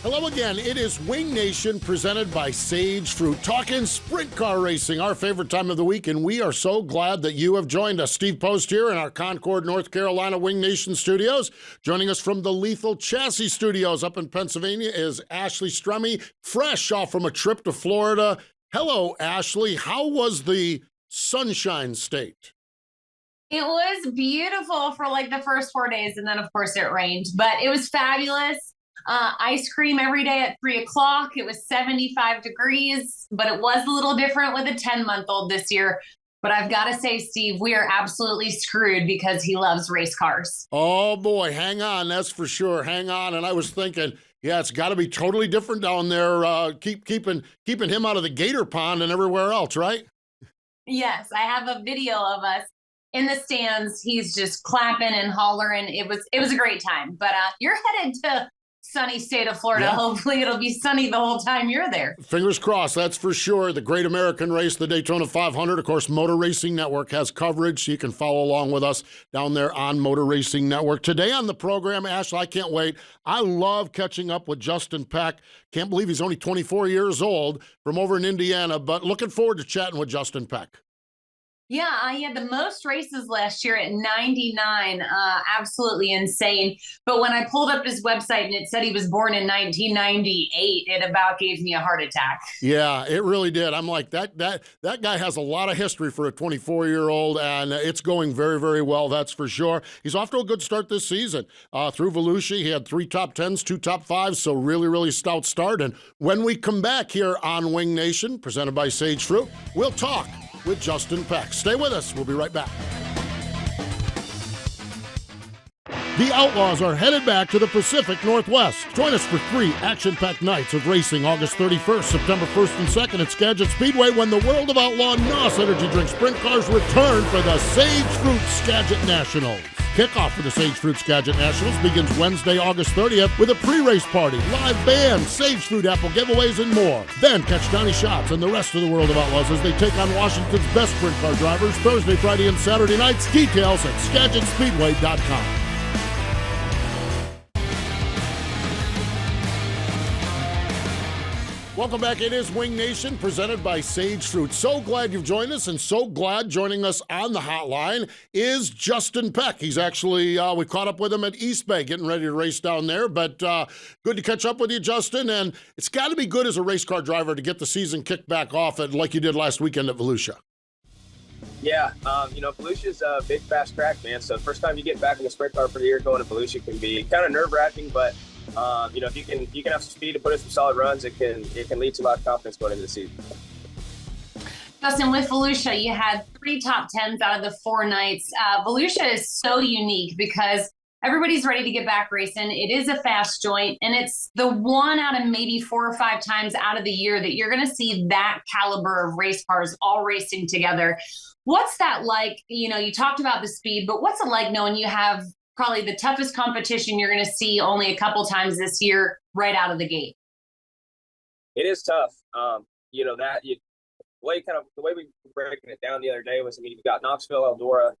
Hello again. It is Wing Nation presented by Sage Fruit. Talking sprint car racing, our favorite time of the week, and we are so glad that you have joined us. Steve Post here in our Concord, North Carolina Wing Nation studios. Joining us from the Lethal Chassis Studios up in Pennsylvania is Ashley Stremme, fresh off from a trip to Florida. Hello, Ashley. How was the Sunshine State? It was beautiful for like the first 4 days, and then of course it rained, but it was fabulous. Ice cream every day at 3 o'clock. It was 75 degrees, but it was a little different with a 10-month-old this year. But I've got to say, Steve, we are absolutely screwed because he loves race cars. Oh, boy. Hang on. That's for sure. Hang on. And I was thinking, yeah, it's got to be totally different down there, keeping him out of the gator pond and everywhere else, right? Yes, I have a video of us in the stands. He's just clapping and hollering. It was a great time. But you're headed to sunny state of Florida. Yeah. Hopefully it'll be sunny the whole time you're there. Fingers crossed, that's for sure. The Great American Race, the Daytona 500. Of course, Motor Racing Network has coverage, so you can follow along with us down there on Motor Racing Network. Today on the program, Ash, I can't wait. I love catching up with Justin Peck. Can't believe he's only 24 years old from over in Indiana, but looking forward to chatting with Justin Peck. Yeah, he had the most races last year at 99. Absolutely insane. But when I pulled up his website and it said he was born in 1998, it about gave me a heart attack. Yeah, it really did. I'm like, that guy has a lot of history for a 24-year-old, and it's going very, very well, that's for sure. He's off to a good start this season. Through Volusia, he had 3 top 10s, 2 top 5s, so really, really stout start. And when we come back here on Wing Nation, presented by Sage Fruit, we'll talk with Justin Peck. Stay with us. We'll be right back. The Outlaws are headed back to the Pacific Northwest. Join us for 3 action-packed nights of racing August 31st, September 1st and 2nd at Skagit Speedway when the World of Outlaw NOS Energy Drink Sprint Cars return for the Sage Fruit Skagit Nationals. Kickoff for the Sage Fruit Skagit Nationals begins Wednesday, August 30th with a pre-race party, live band, Sage Fruit apple giveaways, and more. Then catch Johnny Schatz and the rest of the World of Outlaws as they take on Washington's best sprint car drivers Thursday, Friday, and Saturday nights. Details at SkagitSpeedway.com. Welcome back. It is Wing Nation presented by Sage Fruit. So glad you've joined us, and so glad joining us on the hotline is Justin Peck. He's actually, we caught up with him at East Bay, getting ready to race down there, but good to catch up with you, Justin, and it's got to be good as a race car driver to get the season kicked back off like you did last weekend at Volusia. Yeah, Volusia's a big, fast track, man, so the first time you get back in the sprint car for the year going to Volusia can be kind of nerve-wracking, but if you can have some speed to put in some solid runs, it can lead to a lot of confidence going into the season. Justin, with Volusia, you had 3 top 10s out of the 4 nights. Volusia is so unique because everybody's ready to get back racing. It is a fast joint, and it's the one out of maybe 4 or 5 times out of the year that you're going to see that caliber of race cars all racing together. What's that like? You talked about the speed, but what's it like knowing you have probably the toughest competition you're going to see only a couple times this year right out of the gate? It is tough. The way we were breaking it down the other day was, you've got Knoxville, Eldora,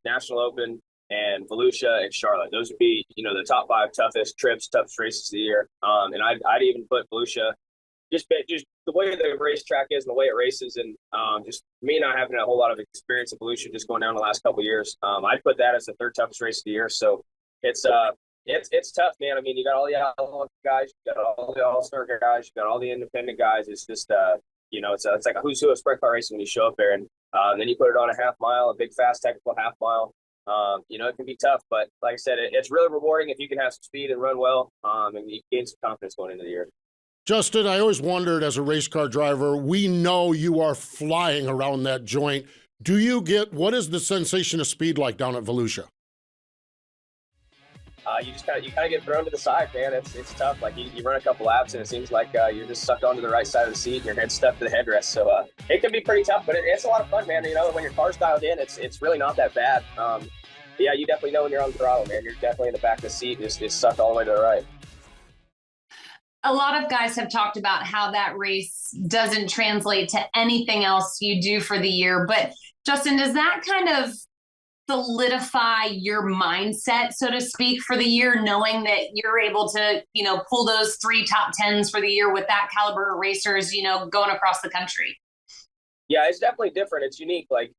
National Open, and Volusia and Charlotte. Those would be, the top 5 toughest trips, toughest races of the year. And I'd even put Volusia, just the way the racetrack is and the way it races, and just me not having a whole lot of experience in Volusia, just going down the last couple of years, I'd put that as the 3rd toughest race of the year. So it's tough, man. You got all the outlaw guys, you got all the all-star guys, you got all the independent guys. It's just it's like a who's who of sprint car racing when you show up there, and then you put it on a half mile, a big fast technical half mile. It can be tough, but like I said, it's really rewarding if you can have some speed and run well, and you gain some confidence going into the year. Justin, I always wondered as a race car driver, we know you are flying around that joint. What is the sensation of speed like down at Volusia? You kind of get thrown to the side, man. It's tough. Like you run a couple laps and it seems like you're just sucked onto the right side of the seat and your head's stuck to the headrest. So it can be pretty tough, but it's a lot of fun, man. When your car's dialed in, it's really not that bad. Yeah, you definitely know when you're on the throttle, man. You're definitely in the back of the seat, just sucked all the way to the right. A lot of guys have talked about how that race doesn't translate to anything else you do for the year, but Justin, does that kind of solidify your mindset, so to speak, for the year, knowing that you're able to, pull those 3 top 10s for the year with that caliber of racers, going across the country? Yeah, it's definitely different. It's unique. Like,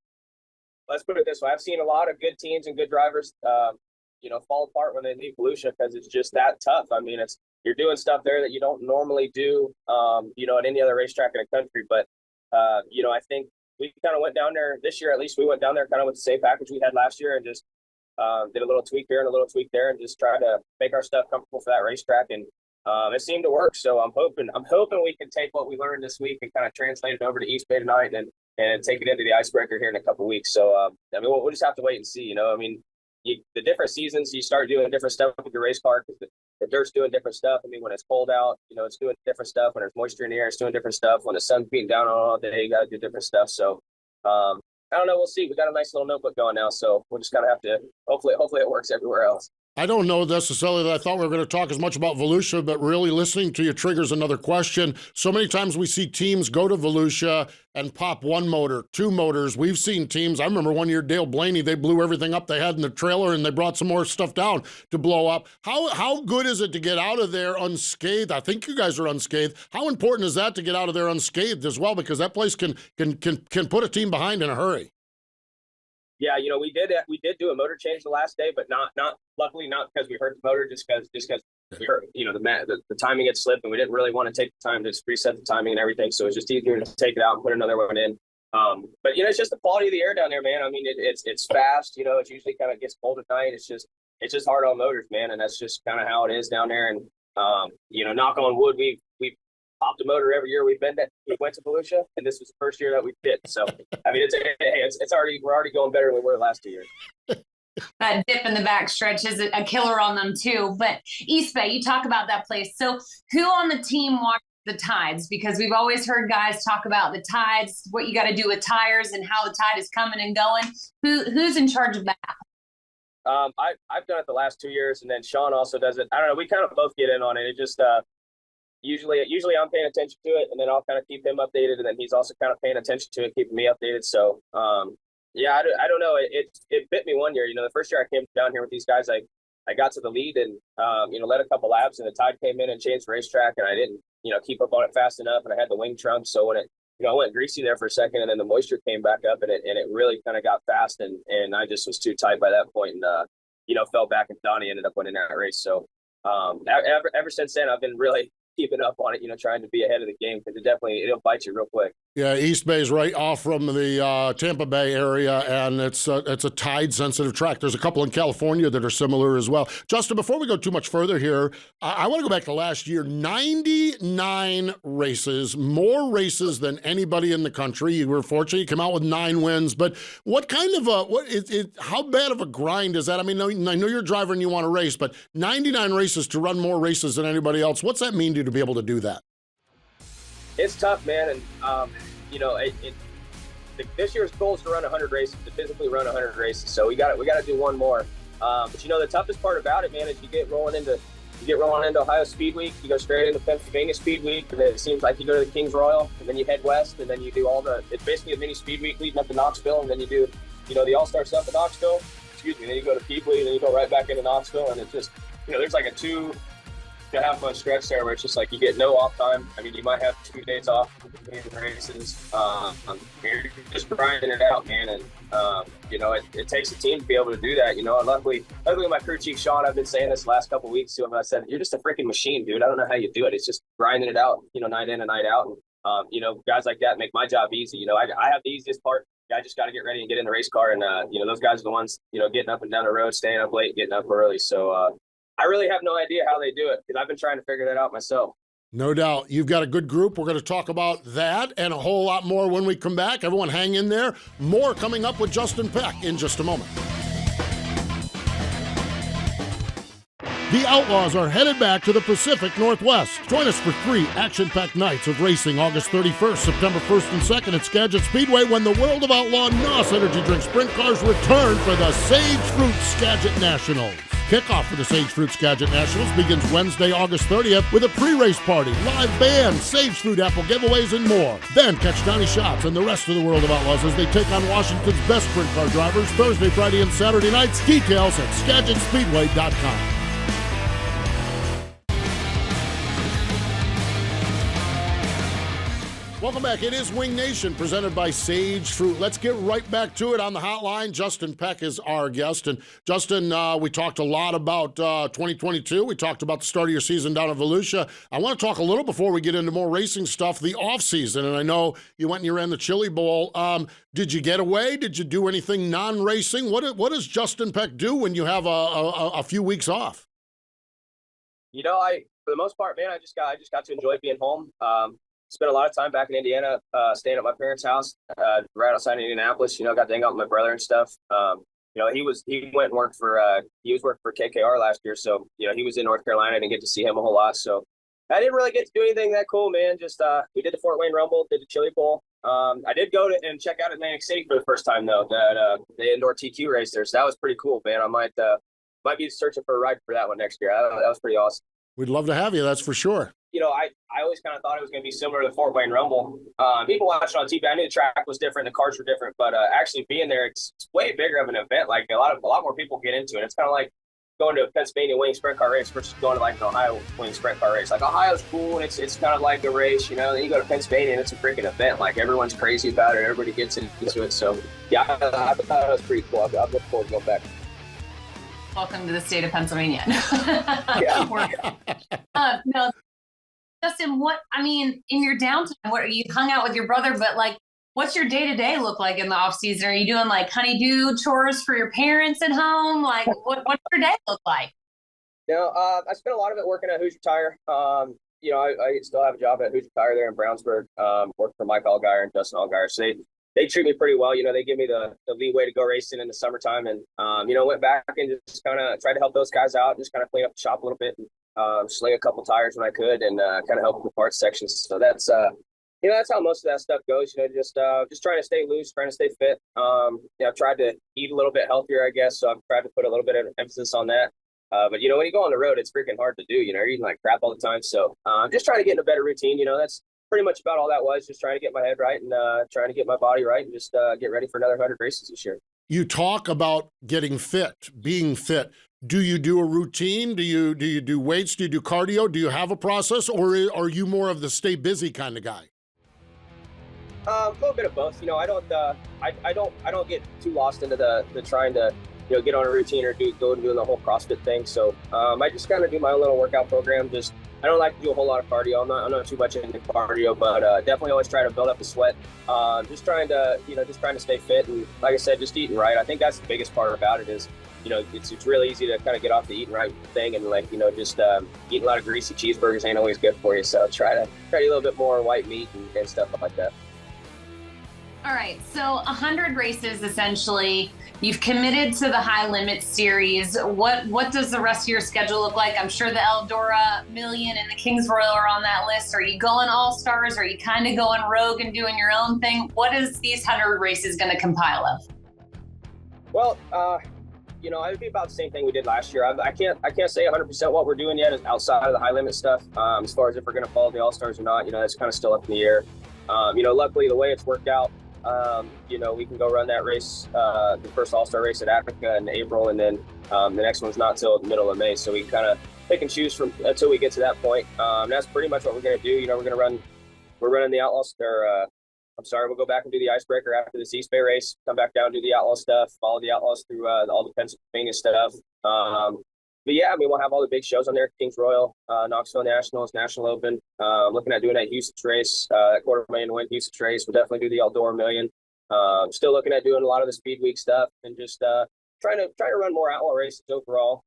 let's put it this way. I've seen a lot of good teams and good drivers, fall apart when they leave Volusia because it's just that tough. I mean, you're doing stuff there that you don't normally do, at any other racetrack in the country. But, I think we kind of went down there this year. At least we went down there kind of with the same package we had last year and just did a little tweak here and a little tweak there and just try to make our stuff comfortable for that racetrack. And it seemed to work. So I'm hoping we can take what we learned this week and kind of translate it over to East Bay tonight and take it into the icebreaker here in a couple of weeks. So, we'll just have to wait and see, the different seasons, you start doing different stuff with your race car because the dirt's doing different stuff. I mean, when it's cold out, it's doing different stuff. When there's moisture in the air, it's doing different stuff. When the sun's beating down on all day, you got to do different stuff. So, I don't know. We'll see. We got a nice little notebook going now. So we'll just kind of have to, hopefully it works everywhere else. I don't know necessarily that I thought we were going to talk as much about Volusia, but really listening to you triggers another question. So many times we see teams go to Volusia and pop 1 motor, 2 motors. We've seen teams, I remember one year Dale Blaney, they blew everything up they had in the trailer and they brought some more stuff down to blow up. How good is it to get out of there unscathed? I think you guys are unscathed. How important is that to get out of there unscathed as well? Because that place can put a team behind in a hurry. Yeah, we did do a motor change the last day, but not luckily not because we hurt the motor, just because we hurt, the timing had slipped and we didn't really want to take the time to just reset the timing and everything. So it's just easier to take it out and put another one in. But it's just the quality of the air down there, man. I mean, it's fast. It usually kind of gets cold at night. It's just hard on motors, man, and that's just kind of how it is down there. And knock on wood, we've popped a motor every year we went to Volusia, and this was the first year that we did. So, I mean, we're already going better than we were last 2 years. That dip in the backstretch is a killer on them too. But East Bay, you talk about that place. So who on the team watches the tides? Because we've always heard guys talk about the tides, what you got to do with tires and how the tide is coming and going. Who's in charge of that? I've done it the last 2 years, and then Sean also does it. I don't know. We kind of both get in on it. It just usually I'm paying attention to it, and then I'll kind of keep him updated, and then he's also kind of paying attention to it, keeping me updated. So, I don't know. It bit me one year. The first year I came down here with these guys, I got to the lead and led a couple laps, and the tide came in and changed the racetrack, and I didn't keep up on it fast enough, and I had the wing trunk. So when it I went greasy there for a second, and then the moisture came back up, and it really kind of got fast, and I just was too tight by that point, and fell back, and Donnie ended up winning that race. So ever since then, I've been really keeping up on it, trying to be ahead of the game, because it'll bite you real quick. Yeah, East Bay's right off from the Tampa Bay area, and it's a tide-sensitive track. There's a couple in California that are similar as well. Justin, before we go too much further here, I want to go back to last year. 99 races, more races than anybody in the country. You were fortunate; you came out with 9 wins. But what kind of how bad of a grind is that? I mean, I know you're a driver and you want to race, but 99 races to run more races than anybody else. What's that mean to you to be able to do that? It's tough, man, and this year's goal is to run 100 races, to physically run 100 races. So we got to do one more. But the toughest part about it, man, is you get rolling into Ohio Speed Week. You go straight into Pennsylvania Speed Week, and then it seems like you go to the Kings Royal, and then you head west, and then you do it's basically a mini Speed Week leading up to Knoxville, and then you do the All-Star stuff at Knoxville. Then you go to Peebly, and then you go right back into Knoxville, and it's just there's like a 2.5 month stretch there where it's just like you get no off time. I mean, you might have 2 days off between the races. You're just grinding it out, man, and it takes a team to be able to do that. And luckily my crew chief Sean, I've been saying this the last couple of weeks to him. I said, "You're just a freaking machine, dude. I don't know how you do it. It's just grinding it out, night in and night out." And guys like that make my job easy. I have the easiest part. I just got to get ready and get in the race car, and those guys are the ones getting up and down the road, staying up late, getting up early. So I really have no idea how they do it, because I've been trying to figure that out myself. No doubt. You've got a good group. We're going to talk about that and a whole lot more when we come back. Everyone hang in there. More coming up with Justin Peck in just a moment. The Outlaws are headed back to the Pacific Northwest. Join us for 3 action-packed nights of racing August 31st, September 1st and 2nd at Skagit Speedway when the World of Outlaw NOS Energy Drink Sprint Cars return for the Sage Fruit Skagit Nationals. Kickoff for the Sage Fruit Skagit Nationals begins Wednesday, August 30th with a pre-race party, live band, Sage Fruit apple giveaways, and more. Then catch Donnie Schatz and the rest of the World of Outlaws as they take on Washington's best sprint car drivers Thursday, Friday, and Saturday nights. Details at SkagitSpeedway.com. Welcome back. It is Wing Nation presented by Sage Fruit. Let's get right back to it on the hotline. Justin Peck is our guest. And Justin, we talked a lot about 2022. We talked about the start of your season down at Volusia. I want to talk a little before we get into more racing stuff, the off season. And I know you went and you ran the Chili Bowl. Did you get away? Did you do anything non-racing? What does Justin Peck do when you have a few weeks off? You know, for the most part, man, I just got to enjoy being home. Spent a lot of time back in Indiana, staying at my parents' house, right outside Indianapolis. You know, got to hang out with my brother and stuff. You know, he went and worked for working for KKR last year, so you know he was in North Carolina. I didn't get to see him a whole lot, so I didn't really get to do anything that cool, man. Just we did the Fort Wayne Rumble, did the Chili Bowl. I did go to and check out Atlantic City for the first time though, that the indoor TQ race there. So that was pretty cool, man. I might be searching for a ride for that one next year. That was pretty awesome. We'd love to have you, that's for sure. You know, I always kind of thought it was going to be similar to the Fort Wayne Rumble. People watching on TV, I knew the track was different, the cars were different, but actually being there, it's way bigger of an event. Like a lot more people get into it. It's kind of like going to a Pennsylvania wing sprint car race versus going to like an Ohio wing sprint car race. Like Ohio's cool and it's kind of like a race, you know. Then you go to Pennsylvania and it's a freaking event. Like everyone's crazy about it. Everybody gets into it. So yeah, I thought it was pretty cool. I'm looking forward to going back. Welcome to the state of Pennsylvania. Yeah. No, Justin, in your downtime, you hung out with your brother, but like, what's your day-to-day look like in the off season? Are you doing like honey-do chores for your parents at home? Like, what's your day look like? You know, I spent a lot of it working at Hoosier Tire. You know, I still have a job at Hoosier Tire there in Brownsburg. Work for Mike Allgaier and Justin Allgaier. So they treat me pretty well. You know, they give me the leeway to go racing in the summertime, and you know, went back and just kind of tried to help those guys out, and just kind of clean up the shop a little bit, and sling a couple tires when I could, and kind of help with the parts sections. So that's you know, that's how most of that stuff goes. You know, just trying to stay loose, trying to stay fit. You know, I've tried to eat a little bit healthier, I guess. So I've tried to put a little bit of emphasis on that. But you know, when you go on the road, it's freaking hard to do. You know, you're eating like crap all the time. So I'm just trying to get in a better routine. You know, that's pretty much about all that was. Just trying to get my head right and trying to get my body right, and just get ready for another 100 races this year. You talk about getting fit, being fit. Do you do a routine? Do you do weights? Do you do cardio? Do you have a process, or are you more of the stay busy kind of guy? A little bit of both. You know, I don't get too lost into the trying to, you know, get on a routine or go and do the whole CrossFit thing. So I just kind of do my own little workout program. Just I don't like to do a whole lot of cardio. I'm not too much into cardio, but definitely always try to build up the sweat. Just trying to stay fit, and like I said, just eating right. I think that's the biggest part about it is, you know, it's really easy to kind of get off the eating right thing, and like, you know, just eating a lot of greasy cheeseburgers ain't always good for you. So try to eat a little bit more white meat and stuff like that. All right, so 100 races essentially. You've committed to the High Limit Series. What does the rest of your schedule look like? I'm sure the Eldora Million and the Kings Royal are on that list. Are you going all-stars? Are you kind of going rogue and doing your own thing? What is these 100 races going to compile of? Well, you know, it would be about the same thing we did last year. I can't say 100% what we're doing yet is outside of the High Limit stuff. As far as if we're going to follow the All-Stars or not, you know, that's kind of still up in the air. You know, luckily the way it's worked out, you know, we can go run that race, the first All-Star race at Africa in April, and then the next one's not till the middle of May. So we kind of pick and choose from until we get to that point. That's pretty much what we're going to do. You know, we're running the Outlaws, we'll go back and do the Icebreaker after the East Bay race, come back down, do the Outlaw stuff, follow the Outlaws through all the Pennsylvania stuff. But yeah, I mean, we'll have all the big shows on there: Kings Royal, Knoxville Nationals, National Open. Looking at doing that Houston's race, that $250,000 to win Houston's race. We'll definitely do the Eldora Million. Still looking at doing a lot of the Speed Week stuff, and just trying to run more outlaw races overall.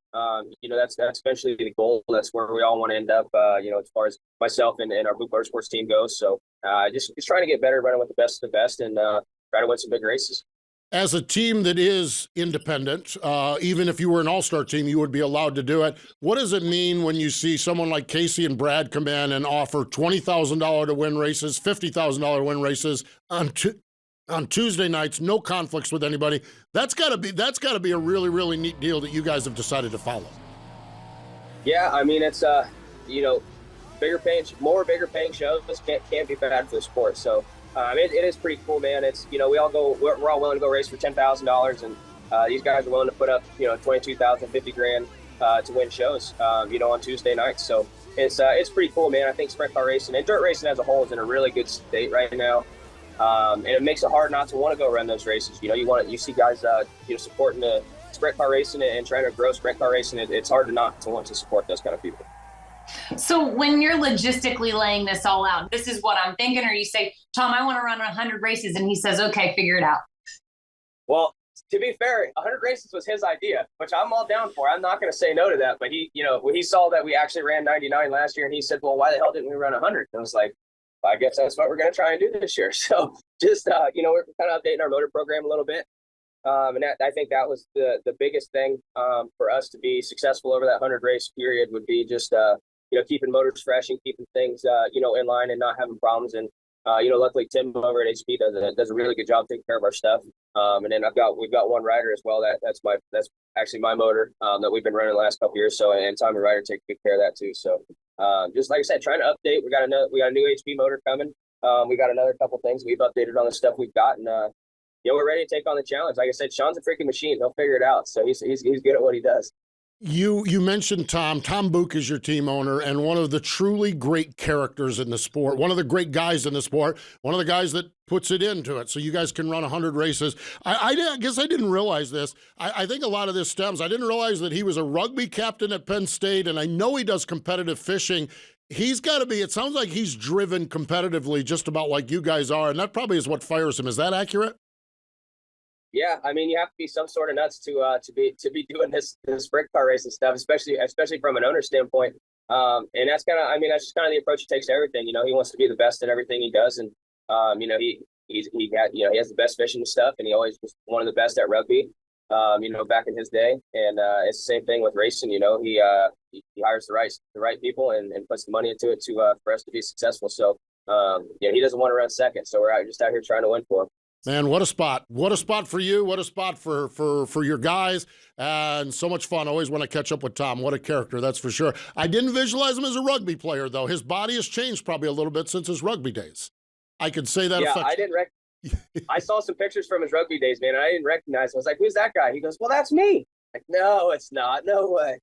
You know, that's eventually the goal. That's where we all want to end up. You know, as far as myself and our Boot Motorsports team goes. So just trying to get better, running with the best of the best, and try to win some big races. As a team that is independent, even if you were an all-star team, you would be allowed to do it. What does it mean when you see someone like Casey and Brad come in and offer $20,000 to win races, $50,000 to win races on Tuesday nights, no conflicts with anybody? That's got to be a really, really neat deal that you guys have decided to follow. Yeah, I mean, it's bigger paying shows can't be bad for the sport. So it is pretty cool, man. It's we're all willing to go race for $10,000, and these guys are willing to put up $22,000, $50,000 to win shows on Tuesday nights. So it's pretty cool, man. I think sprint car racing and dirt racing as a whole is in a really good state right now. And it makes it hard not to want to go run those races. You see guys supporting the sprint car racing and trying to grow sprint car racing. It's hard to not to want to support those kind of people. So when you're logistically laying this all out, this is what I'm thinking, or you say, Tom, I want to run 100 races, and he says, okay, figure it out. Well, to be fair, 100 races was his idea, which I'm all down for. I'm not going to say no to that. But when he saw that we actually ran 99 last year, and he said, well, why the hell didn't we run 100? And I was like, I guess that's what we're going to try and do this year. So just, we're kind of updating our motor program a little bit. And I think that was the biggest thing for us to be successful over that 100 race period would be just, keeping motors fresh and keeping things, in line and not having problems. And, luckily Tim over at HP does a really good job taking care of our stuff. And then we've got one rider as well. That's actually my motor that we've been running the last couple of years. So, and Tom and Ryder take good care of that too. So just like I said, trying to update. We got a new HP motor coming. We got another couple things we've updated on the stuff we've got, and we're ready to take on the challenge. Like I said, Sean's a freaking machine. He'll figure it out. So he's good at what he does. You mentioned Tom. Tom Book is your team owner and one of the truly great characters in the sport, one of the great guys in the sport, one of the guys that puts it into it so you guys can run 100 races. I guess I didn't realize this. I think a lot of this stems. I didn't realize that he was a rugby captain at Penn State, and I know he does competitive fishing. He's got to be, it sounds like he's driven competitively just about like you guys are, and that probably is what fires him. Is that accurate? Yeah, I mean, you have to be some sort of nuts to be doing this sprint car racing stuff, especially from an owner standpoint. And that's just kind of the approach he takes to everything. He wants to be the best at everything he does, and he has the best fishing and stuff, and he always was one of the best at rugby. Back in his day, and it's the same thing with racing. He hires the right people and puts the money into it for us to be successful. So he doesn't want to run second, so we're just out here trying to win for him. Man, what a spot. What a spot for you. What a spot for your guys. And so much fun. Always want to catch up with Tom. What a character, that's for sure. I didn't visualize him as a rugby player, though. His body has changed probably a little bit since his rugby days. I could say that. Yeah, I didn't I saw some pictures from his rugby days, man, and I didn't recognize him. I was like, who's that guy? He goes, well, that's me. Like, no, it's not. No way.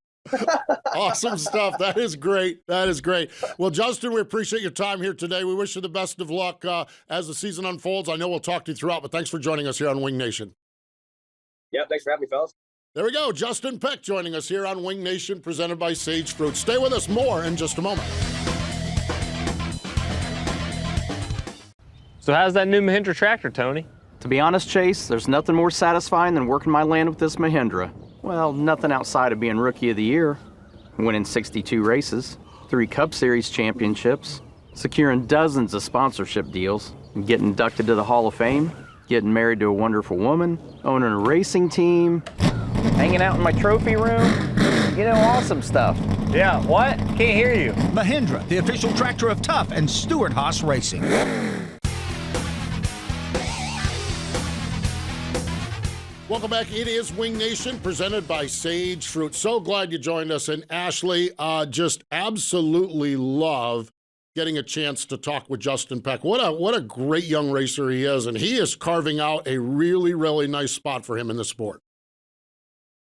Awesome stuff. That is great. That is great. Well, Justin, we appreciate your time here today. We wish you the best of luck as the season unfolds. I know we'll talk to you throughout, but thanks for joining us here on Wing Nation. Yep, thanks for having me, fellas. There we go. Justin Peck joining us here on Wing Nation, presented by Sage Fruit. Stay with us, more in just a moment. So how's that new Mahindra tractor, Tony? To be honest, Chase, there's nothing more satisfying than working my land with this Mahindra. Well, nothing outside of being Rookie of the Year, winning 62 races, 3 Cup Series championships, securing dozens of sponsorship deals, getting inducted to the Hall of Fame, getting married to a wonderful woman, owning a racing team, hanging out in my trophy room, awesome stuff. Yeah, what? Can't hear you. Mahindra, the official tractor of Tough and Stewart Haas Racing. Welcome back. It is Wing Nation, presented by Sage Fruit. So glad you joined us. And Ashley, just absolutely love getting a chance to talk with Justin Peck. What a great young racer he is. And he is carving out a really, really nice spot for him in the sport.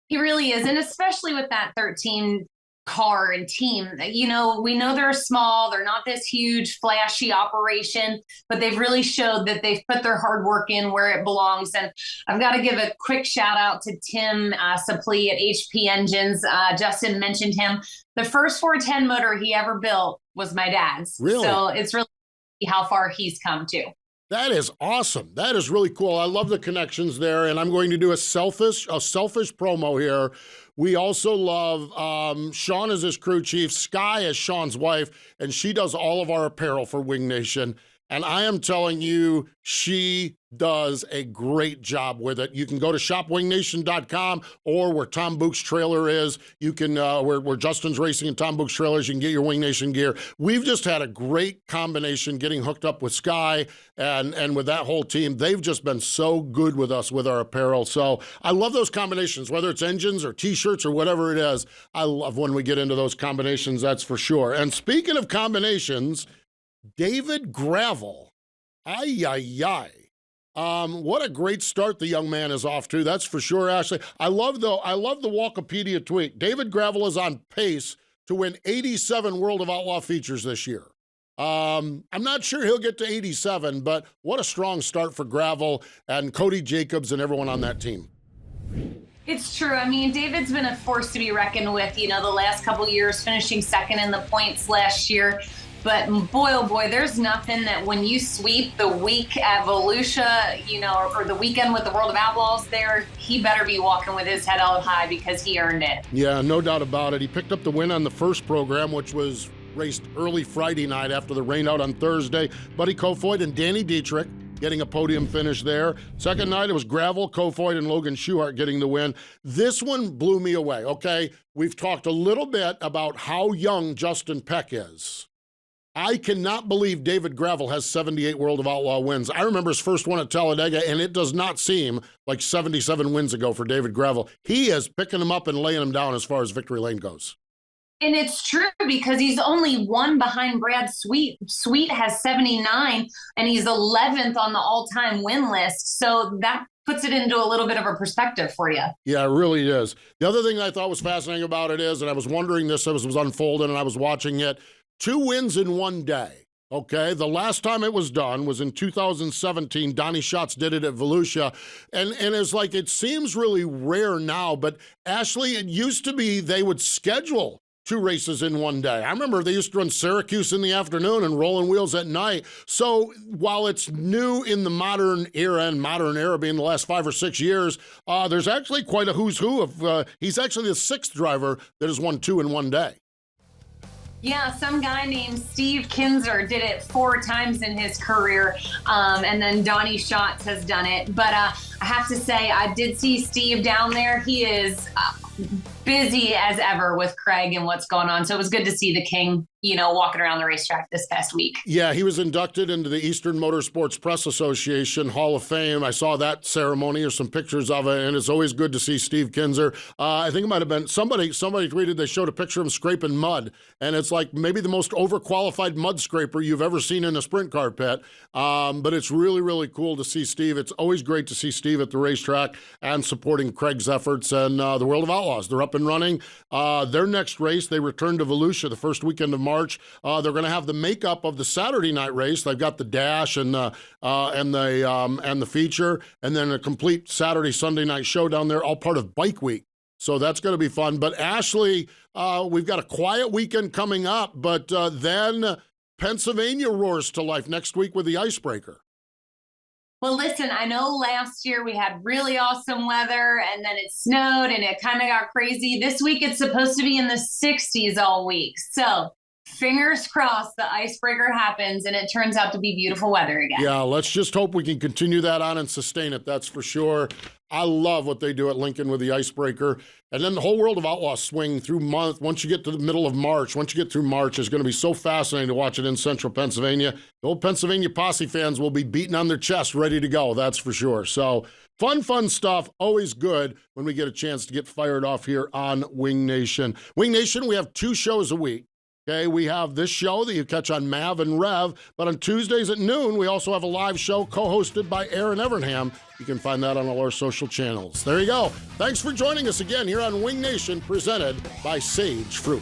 He really is. And especially with that 13 car and team, we know they're small, they're not this huge flashy operation, but they've really showed that they've put their hard work in where it belongs. And I've got to give a quick shout out to Tim Suplee at HP Engines. Justin mentioned him. The first 410 motor he ever built was my dad's. Really? So it's really how far he's come too. That is awesome. That is really cool. I love the connections there. And I'm going to do a selfish promo here. We also love Sean as his crew chief, Sky as Sean's wife, and she does all of our apparel for Wing Nation. And I am telling you, she does a great job with it. You can go to shopwingnation.com or where Tom Book's trailer is. You can, where Justin's racing and Tom Book's trailers, you can get your Wing Nation gear. We've just had a great combination getting hooked up with Sky and with that whole team. They've just been so good with us with our apparel. So I love those combinations, whether it's engines or t-shirts or whatever it is. I love when we get into those combinations, that's for sure. And speaking of combinations, David Gravel, what a great start the young man is off to. That's for sure, Ashley. I love the Walkipedia tweet. David Gravel is on pace to win 87 World of Outlaw features this year. I'm not sure he'll get to 87, but what a strong start for Gravel and Cody Jacobs and everyone on that team. It's true. I mean, David's been a force to be reckoned with, the last couple years, finishing second in the points last year. But boy, oh boy, there's nothing that when you sweep the week at Volusia, or the weekend with the World of Outlaws there, he better be walking with his head held high because he earned it. Yeah, no doubt about it. He picked up the win on the first program, which was raced early Friday night after the rain out on Thursday. Buddy Kofoid and Danny Dietrich getting a podium finish there. Second night, it was Gravel, Kofoid, and Logan Schuhart getting the win. This one blew me away, okay? We've talked a little bit about how young Justin Peck is. I cannot believe David Gravel has 78 World of Outlaw wins. I remember his first one at Talladega, and it does not seem like 77 wins ago for David Gravel. He is picking them up and laying them down as far as victory lane goes. And it's true because he's only one behind Brad Sweet. Sweet has 79, and he's 11th on the all-time win list. So that puts it into a little bit of a perspective for you. Yeah, it really is. The other thing I thought was fascinating about it is, and I was wondering this as it was unfolding, and I was watching it, 2 wins in one day, okay? The last time it was done was in 2017. Donnie Schatz did it at Volusia. And it's like, it seems really rare now, but Ashley, it used to be they would schedule 2 races in one day. I remember they used to run Syracuse in the afternoon and Rolling Wheels at night. So while it's new in the modern era, and modern era being the last 5 or 6 years, there's actually quite a who's who of, he's actually the 6th driver that has won 2 in one day. Yeah, some guy named Steve Kinzer did it 4 times in his career, and then Donnie Schatz has done it. But I have to say, I did see Steve down there. He is busy as ever with Craig and what's going on. So it was good to see the King, walking around the racetrack this past week. Yeah, he was inducted into the Eastern Motorsports Press Association Hall of Fame. I saw that ceremony or some pictures of it, and it's always good to see Steve Kinzer. I think it might have been somebody tweeted they showed a picture of him scraping mud, and it's like maybe the most overqualified mud scraper you've ever seen in a sprint car pit. But it's really, really cool to see Steve. It's always great to see Steve at the racetrack and supporting Craig's efforts and the World of Outlaws. They're up and running. Their next race, they return to Volusia the first weekend of March. They're going to have the makeup of the Saturday night race. They've got the dash and the feature, and then a complete Saturday, Sunday night show down there, all part of Bike Week. So that's going to be fun. But Ashley, we've got a quiet weekend coming up, but then Pennsylvania roars to life next week with the Icebreaker. Well, listen, I know last year we had really awesome weather and then it snowed and it kind of got crazy. This week it's supposed to be in the 60s all week. So fingers crossed the Icebreaker happens and it turns out to be beautiful weather again. Yeah, let's just hope we can continue that on and sustain it. That's for sure. I love what they do at Lincoln with the Icebreaker. And then the whole World of Outlaws swing through month. Once you get to the middle of March, once you get through March, it's going to be so fascinating to watch it in central Pennsylvania. The old Pennsylvania Posse fans will be beating on their chest, ready to go. That's for sure. So fun stuff. Always good when we get a chance to get fired off here on Wing Nation. Wing Nation, we have 2 shows a week. Okay, we have this show that you catch on Mav and Rev, but on Tuesdays at noon, we also have a live show co-hosted by Aaron Evernham. You can find that on all our social channels. There you go. Thanks for joining us again here on Wing Nation, presented by Sage Fruit.